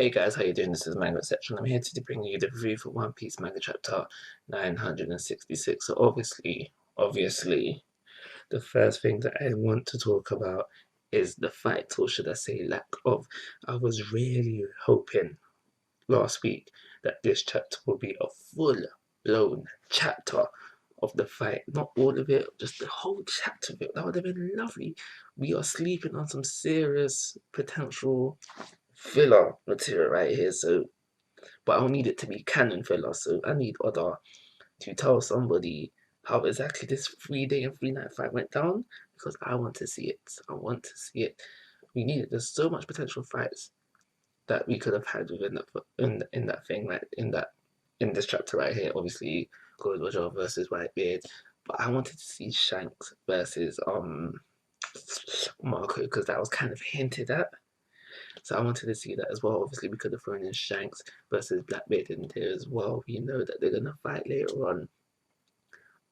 Hey guys, how you doing? This is Manga Section. I'm here to bring you the review for One Piece manga chapter 966. So obviously, the first thing that I want to talk about is the fight, or should I say lack of. I was really hoping last week that this chapter will be a full-blown chapter of the fight. Not all of it, just the whole chapter of it. That would have been lovely. We are sleeping on some serious potential filler material right here, so but I don't need it to be canon filler, so I need Oda to tell somebody how exactly this 3 day and 3 night fight went down because I want to see it. I want to see it. We need it. There's so much potential fights that we could have had within that in that thing, like in this chapter right here. Obviously, Gold Roger versus Whitebeard, but I wanted to see Shanks versus Marco because that was kind of hinted at. So I wanted to see that as well. Obviously, we could have thrown in Shanks versus Blackbeard in there as well. We know that they're gonna fight later on,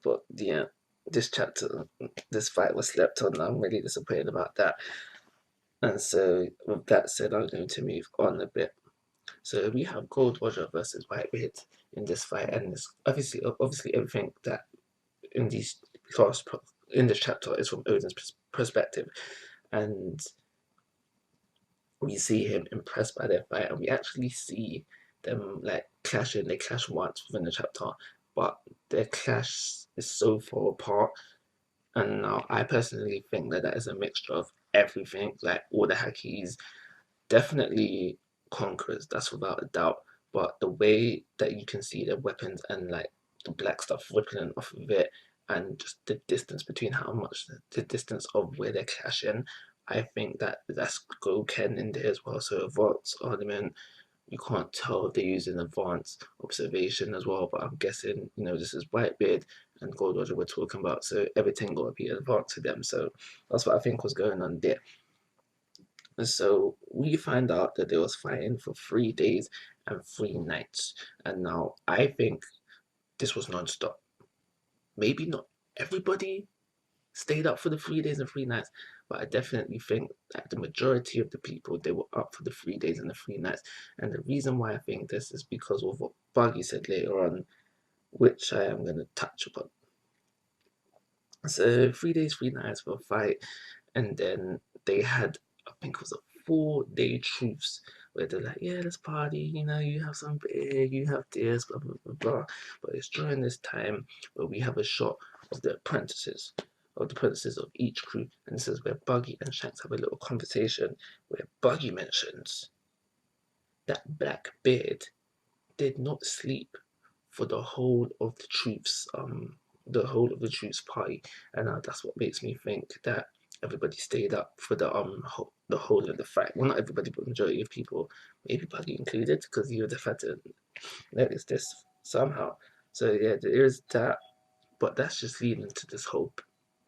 but yeah, this chapter, this fight was slept on. I'm really disappointed about that. And so, with that said, I'm going to move on a bit. So we have Gold Roger versus Whitebeard in this fight, and it's obviously, everything that in these class in this chapter is from Odin's perspective, and we see him impressed by their fight, and we actually see them like clashing. They clash once within the chapter, but their clash is so far apart. And now I personally think that that is a mixture of everything, like all the hackies, definitely conquerors, that's without a doubt. But the way that you can see the weapons and like the black stuff rippling off of it, and just the distance between how much the distance of where they're clashing, I think that that's Goken in there as well. So advanced argument, you can't tell if they're using advanced observation as well. But I'm guessing this is Whitebeard and Gold Roger we're talking about, so everything got to be advanced to them. So that's what I think was going on there. So we find out that they was fighting for 3 days and 3 nights. And now I think this was non-stop. Maybe not everybody stayed up for the 3 days and 3 nights, but I definitely think that the majority of the people, they were up for the 3 days and the 3 nights. And the reason why I think this is because of what Buggy said later on, which I am going to touch upon. So 3 days, 3 nights for a fight, and then they had, I think it was a 4 day truce where they're like, yeah, let's party, you have some beer, you have this, blah blah blah blah. But it's during this time where we have a shot of the apprentices. Of the apprentices of each crew, and this is where Buggy and Shanks have a little conversation where Buggy mentions that Blackbeard did not sleep for the whole of the troops party, and that's what makes me think that everybody stayed up for the whole of the fight. Well, not everybody, but majority of people, maybe Buggy included, because he would have had to notice this somehow. So yeah, there is that, but that's just leading to this whole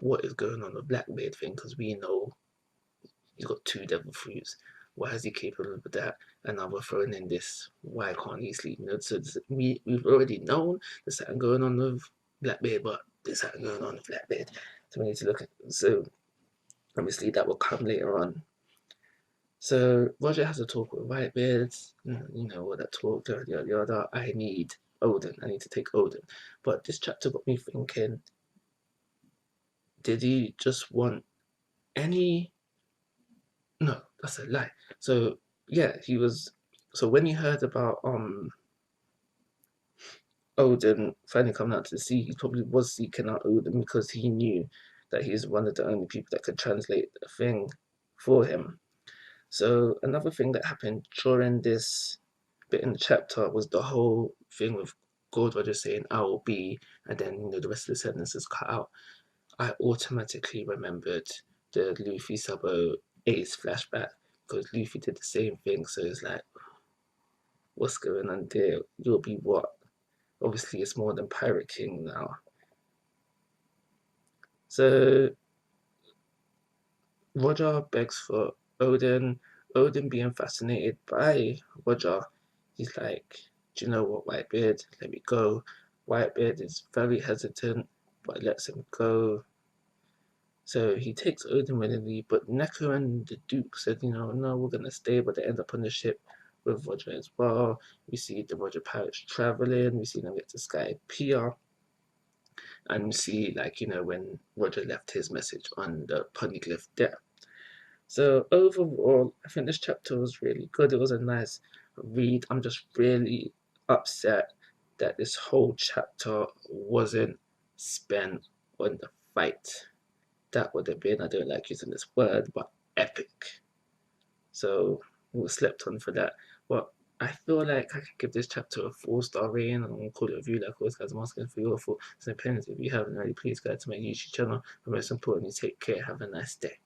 what is going on with Blackbeard thing, because we know he's got two devil fruits. Why is he capable of that? And now we're throwing in this. Why can't he sleep? So we've already known there's something going on with Blackbeard, but there's something going on with Blackbeard. So we need to look at. So obviously that will come later on. So Roger has a talk with Whitebeard. All that talk, yada yada yada. I need Odin. I need to take Odin. But this chapter got me thinking. Did he just want any? No, that's a lie. So yeah, he was. So when he heard about Odin finally coming out to sea, he probably was seeking out Odin because he knew that he's one of the only people that could translate a thing for him. So another thing that happened during this bit in the chapter was the whole thing with Gold Roger saying "I will be," and then the rest of the sentences cut out. I automatically remembered the Luffy Sabo Ace flashback because Luffy did the same thing. So it's like, what's going on there? You'll be what? Obviously, it's more than Pirate King now. So Roger begs for Odin. Odin being fascinated by Roger, he's like, do you know what, Whitebeard? Let me go. Whitebeard is very hesitant, but lets him go. So he takes Odin willingly, but Neko and the Duke said, no, we're gonna stay, but they end up on the ship with Roger as well. We see the Roger pirates traveling. We see them get to Sky Pier, and we see, like, you know, when Roger left his message on the poneglyph there. So overall, I think this chapter was really good. It was a nice read. I'm just really upset that this whole chapter wasn't spent on the fight. That would have been, I don't like using this word, but epic. So we were slept on for that. But I feel like I could give this chapter a 4-star rating, and I'm gonna call it a review like always, guys. I'm asking for your thoughts and opinions. If you haven't already, please go to my YouTube channel. But most importantly, take care. Have a nice day.